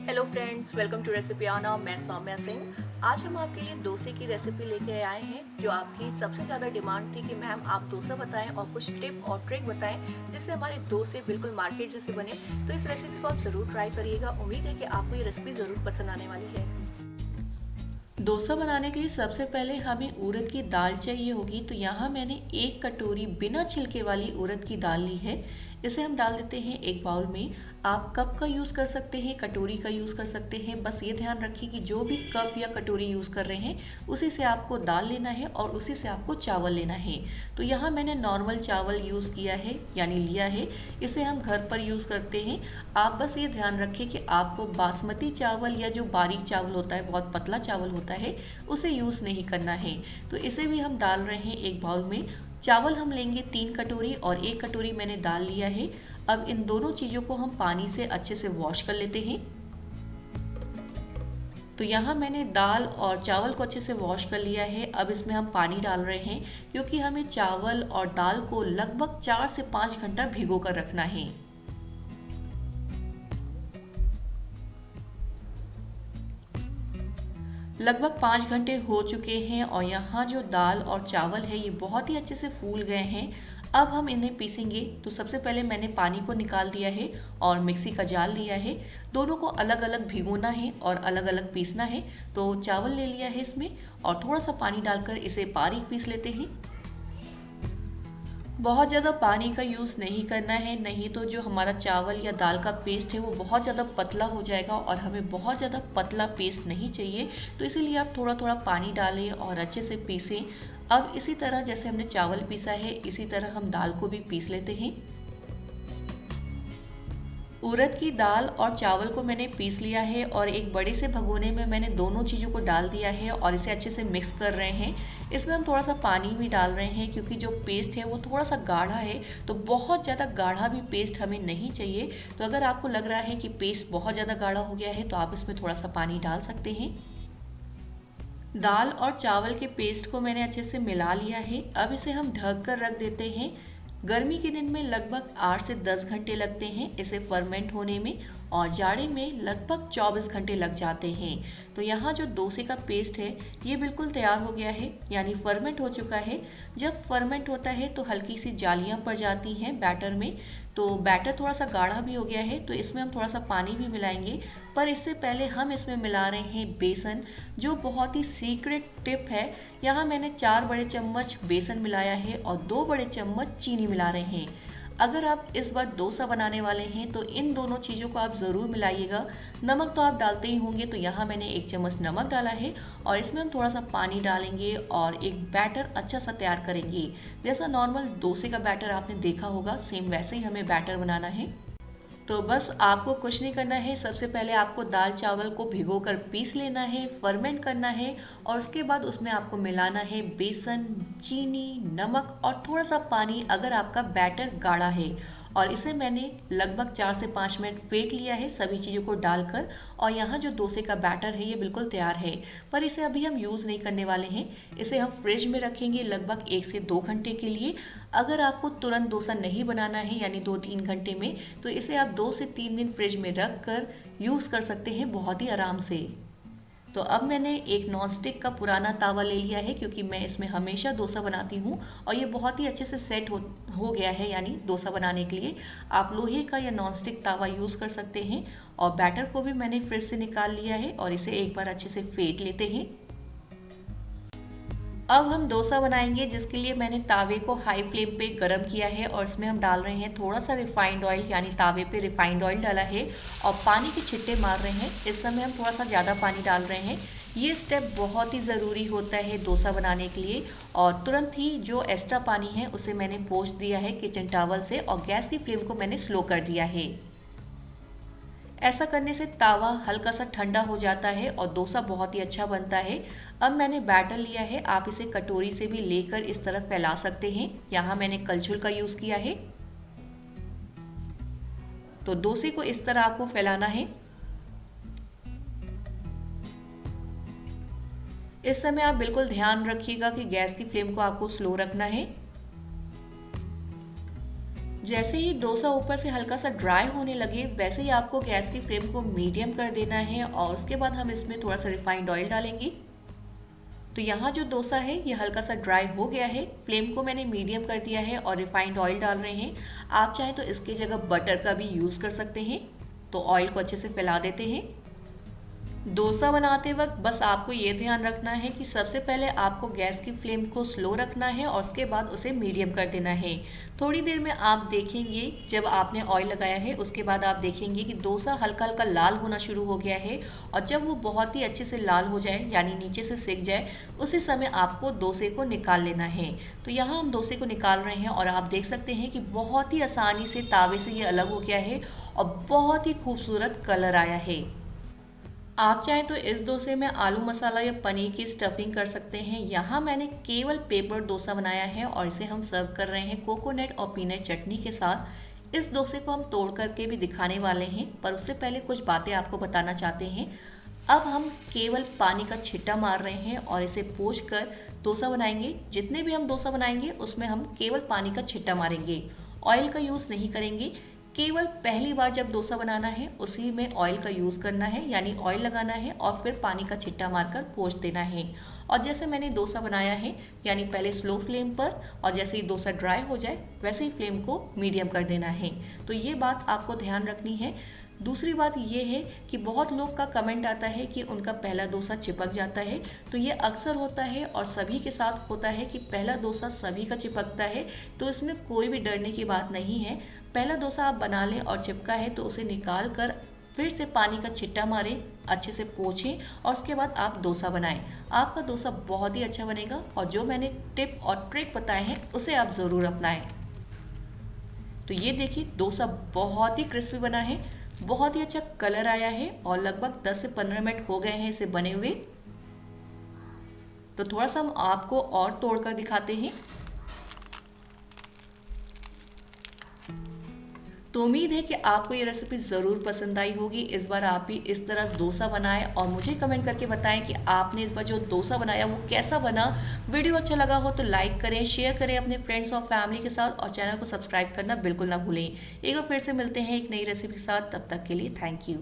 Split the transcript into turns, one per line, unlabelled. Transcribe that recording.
Hello friends, welcome to recipe आना। मैं सौम्या सिंह। आज हम आपके लिए डोसे की रेसिपी लेके आए हैं जो आपकी सबसे ज़्यादा डिमांड थी कि मैम आप डोसा बताएं और कुछ टिप और ट्रिक बताएं जिससे हमारे डोसे बिल्कुल मार्केट जैसे बने। तो इस रेसिपी को आप ज़रूर ट्राई करिएगा। उम्मीद है कि आपको ये रेसिपी ज़रूर पसंद आने वाली है। डोसा बनाने के लिए सबसे पहले हमें उड़द की दाल चाहिए होगी। तो यहाँ मैंने एक कटोरी बिना छिलके वाली उड़द की दाल ली है। इसे हम डाल देते हैं एक बाउल में। आप कप का यूज़ कर सकते हैं, कटोरी का यूज़ कर सकते हैं। बस ये ध्यान रखिए कि जो भी कप या कटोरी यूज़ कर रहे हैं उसी से आपको दाल लेना है और उसी से आपको चावल लेना है। तो यहाँ मैंने नॉर्मल चावल यूज़ किया है यानी लिया है। इसे हम घर पर यूज़ करते हैं। आप बस ये ध्यान रखें कि आपको बासमती चावल या जो बारीक चावल होता है, बहुत पतला चावल होता है, उसे यूज़ नहीं करना है। तो इसे भी हम डाल रहे हैं एक बाउल में। चावल हम लेंगे 3 कटोरी और 1 कटोरी मैंने दाल लिया है। अब इन दोनों चीज़ों को हम पानी से अच्छे से वॉश कर लेते हैं। तो यहाँ मैंने दाल और चावल को अच्छे से वॉश कर लिया है। अब इसमें हम पानी डाल रहे हैं क्योंकि हमें चावल और दाल को लगभग 4 से 5 घंटा भिगो कर रखना है। लगभग 5 घंटे हो चुके हैं और यहाँ जो दाल और चावल है ये बहुत ही अच्छे से फूल गए हैं। अब हम इन्हें पीसेंगे। तो सबसे पहले मैंने पानी को निकाल दिया है और मिक्सी का जार लिया है। दोनों को अलग अलग भिगोना है और अलग अलग पीसना है। तो चावल ले लिया है इसमें और थोड़ा सा पानी डालकर इसे बारीक पीस लेते हैं। बहुत ज़्यादा पानी का यूज़ नहीं करना है, नहीं तो जो हमारा चावल या दाल का पेस्ट है वो बहुत ज़्यादा पतला हो जाएगा और हमें बहुत ज़्यादा पतला पेस्ट नहीं चाहिए। तो इसीलिए आप थोड़ा थोड़ा पानी डालें और अच्छे से पीसें। अब इसी तरह जैसे हमने चावल पीसा है इसी तरह हम दाल को भी पीस लेते हैं। उड़द की दाल और चावल को मैंने पीस लिया है और एक बड़े से भगोने में मैंने दोनों चीज़ों को डाल दिया है और इसे अच्छे से मिक्स कर रहे हैं। इसमें हम थोड़ा सा पानी भी डाल रहे हैं क्योंकि जो पेस्ट है वो थोड़ा सा गाढ़ा है। तो बहुत ज़्यादा गाढ़ा भी पेस्ट हमें नहीं चाहिए। तो अगर आपको लग रहा है कि पेस्ट बहुत ज़्यादा गाढ़ा हो गया है तो आप इसमें थोड़ा सा पानी डाल सकते हैं। दाल और चावल के पेस्ट को मैंने अच्छे से मिला लिया है। अब इसे हम ढक कर रख देते हैं। गर्मी के दिन में लगभग 8 से 10 घंटे लगते हैं इसे फर्मेंट होने में और जाड़े में लगभग 24 घंटे लग जाते हैं। तो यहाँ जो डोसे का पेस्ट है ये बिल्कुल तैयार हो गया है यानी फर्मेंट हो चुका है। जब फर्मेंट होता है तो हल्की सी जालियाँ पड़ जाती हैं बैटर में। तो बैटर थोड़ा सा गाढ़ा भी हो गया है तो इसमें हम थोड़ा सा पानी भी मिलाएंगे। पर इससे पहले हम इसमें मिला रहे हैं बेसन, जो बहुत ही सीक्रेट टिप है। यहाँ मैंने 4 बड़े चम्मच बेसन मिलाया है और 2 बड़े चम्मच चीनी मिला रहे हैं। अगर आप इस बार डोसा बनाने वाले हैं तो इन दोनों चीज़ों को आप ज़रूर मिलाइएगा। नमक तो आप डालते ही होंगे तो यहाँ मैंने 1 चम्मच नमक डाला है और इसमें हम थोड़ा सा पानी डालेंगे और एक बैटर अच्छा सा तैयार करेंगे। जैसा नॉर्मल डोसे का बैटर आपने देखा होगा सेम वैसे ही हमें बैटर बनाना है। तो बस आपको कुछ नहीं करना है। सबसे पहले आपको दाल चावल को भिगोकर पीस लेना है, फर्मेंट करना है और उसके बाद उसमें आपको मिलाना है बेसन, चीनी, नमक और थोड़ा सा पानी अगर आपका बैटर गाढ़ा है। और इसे मैंने लगभग 4 से 5 मिनट फेंट लिया है सभी चीज़ों को डालकर। और यहाँ जो डोसे का बैटर है ये बिल्कुल तैयार है। पर इसे अभी हम यूज़ नहीं करने वाले हैं। इसे हम फ्रिज में रखेंगे लगभग 1 से 2 घंटे के लिए। अगर आपको तुरंत डोसा नहीं बनाना है यानी 2-3 घंटे में, तो इसे आप 2 से 3 दिन फ्रिज में रख कर यूज़ कर सकते हैं बहुत ही आराम से। तो अब मैंने एक नॉनस्टिक का पुराना तावा ले लिया है क्योंकि मैं इसमें हमेशा डोसा बनाती हूँ और ये बहुत ही अच्छे से सेट हो गया है यानी डोसा बनाने के लिए। आप लोहे का या नॉनस्टिक तावा यूज़ कर सकते हैं। और बैटर को भी मैंने फ्रिज से निकाल लिया है और इसे एक बार अच्छे से फेंट लेते हैं। अब हम डोसा बनाएंगे जिसके लिए मैंने तावे को हाई फ्लेम पे गरम किया है और इसमें हम डाल रहे हैं थोड़ा सा रिफाइंड ऑयल यानी तावे पे रिफाइंड ऑयल डाला है और पानी के छिट्टे मार रहे हैं। इस समय हम थोड़ा सा ज़्यादा पानी डाल रहे हैं। ये स्टेप बहुत ही ज़रूरी होता है डोसा बनाने के लिए। और तुरंत ही जो एक्स्ट्रा पानी है उसे मैंने पोंछ दिया है किचन टॉवल से और गैस की फ्लेम को मैंने स्लो कर दिया है। ऐसा करने से तावा हल्का सा ठंडा हो जाता है और डोसा बहुत ही अच्छा बनता है। अब मैंने बैटर लिया है, आप इसे कटोरी से भी लेकर इस तरह फैला सकते हैं। यहाँ मैंने कलछुल का यूज़ किया है। तो डोसे को इस तरह आपको फैलाना है। इस समय आप बिल्कुल ध्यान रखिएगा कि गैस की फ्लेम को आपको स्लो रखना है। जैसे ही डोसा ऊपर से हल्का सा ड्राई होने लगे वैसे ही आपको गैस की फ्लेम को मीडियम कर देना है और उसके बाद हम इसमें थोड़ा सा रिफाइंड ऑयल डालेंगे। तो यहाँ जो डोसा है ये हल्का सा ड्राई हो गया है, फ्लेम को मैंने मीडियम कर दिया है और रिफाइंड ऑयल डाल रहे हैं। आप चाहें तो इसकी जगह बटर का भी यूज़ कर सकते हैं। तो ऑयल को अच्छे से फैला देते हैं। डोसा बनाते वक्त बस आपको ये ध्यान रखना है कि सबसे पहले आपको गैस की फ्लेम को स्लो रखना है और उसके बाद उसे मीडियम कर देना है। थोड़ी देर में आप देखेंगे जब आपने ऑयल लगाया है उसके बाद आप देखेंगे कि डोसा हल्का हल्का लाल होना शुरू हो गया है और जब वो बहुत ही अच्छे से लाल हो जाए यानी नीचे से सिक जाए उसी समय आपको डोसे को निकाल लेना है। तो यहाँ हम डोसे को निकाल रहे हैं और आप देख सकते हैं कि बहुत ही आसानी से तावे से ये अलग हो गया है और बहुत ही खूबसूरत कलर आया है। आप चाहें तो इस डोसे में आलू मसाला या पनीर की स्टफिंग कर सकते हैं। यहाँ मैंने केवल पेपर डोसा बनाया है और इसे हम सर्व कर रहे हैं कोकोनट और पीनट चटनी के साथ। इस डोसे को हम तोड़ करके भी दिखाने वाले हैं, पर उससे पहले कुछ बातें आपको बताना चाहते हैं। अब हम केवल पानी का छिट्टा मार रहे हैं और इसे पोंछ कर डोसा बनाएंगे। जितने भी हम डोसा बनाएंगे उसमें हम केवल पानी का छिट्टा मारेंगे, ऑयल का यूज़ नहीं करेंगे। केवल पहली बार जब डोसा बनाना है उसी में ऑयल का यूज़ करना है, यानी ऑयल लगाना है और फिर पानी का छिट्टा मारकर पोंछ देना है। और जैसे मैंने डोसा बनाया है यानी पहले स्लो फ्लेम पर और जैसे ही डोसा ड्राई हो जाए वैसे ही फ्लेम को मीडियम कर देना है। तो ये बात आपको ध्यान रखनी है। दूसरी बात ये है कि बहुत लोग का कमेंट आता है कि उनका पहला डोसा चिपक जाता है। तो ये अक्सर होता है और सभी के साथ होता है कि पहला डोसा सभी का चिपकता है, तो इसमें कोई भी डरने की बात नहीं है। पहला डोसा आप बना लें और चिपका है तो उसे निकाल कर फिर से पानी का छिट्टा मारें, अच्छे से पोंछें और उसके बाद आप डोसा बनाएं। आपका डोसा बहुत ही अच्छा बनेगा और जो मैंने टिप और ट्रिक बताए हैं उसे आप ज़रूर अपनाएं। तो ये देखिए डोसा बहुत ही क्रिस्पी बना है, बहुत ही अच्छा कलर आया है और लगभग 10 से 15 मिनट हो गए हैं इसे बने हुए। तो थोड़ा सा हम आपको और तोड़ कर दिखाते हैं। तो उम्मीद है कि आपको ये रेसिपी ज़रूर पसंद आई होगी। इस बार आप भी इस तरह डोसा बनाएं और मुझे कमेंट करके बताएं कि आपने इस बार जो डोसा बनाया वो कैसा बना। वीडियो अच्छा लगा हो तो लाइक करें, शेयर करें अपने फ्रेंड्स और फैमिली के साथ और चैनल को सब्सक्राइब करना बिल्कुल ना भूलें। एक बार फिर से मिलते हैं एक नई रेसिपी के साथ, तब तक के लिए थैंक यू।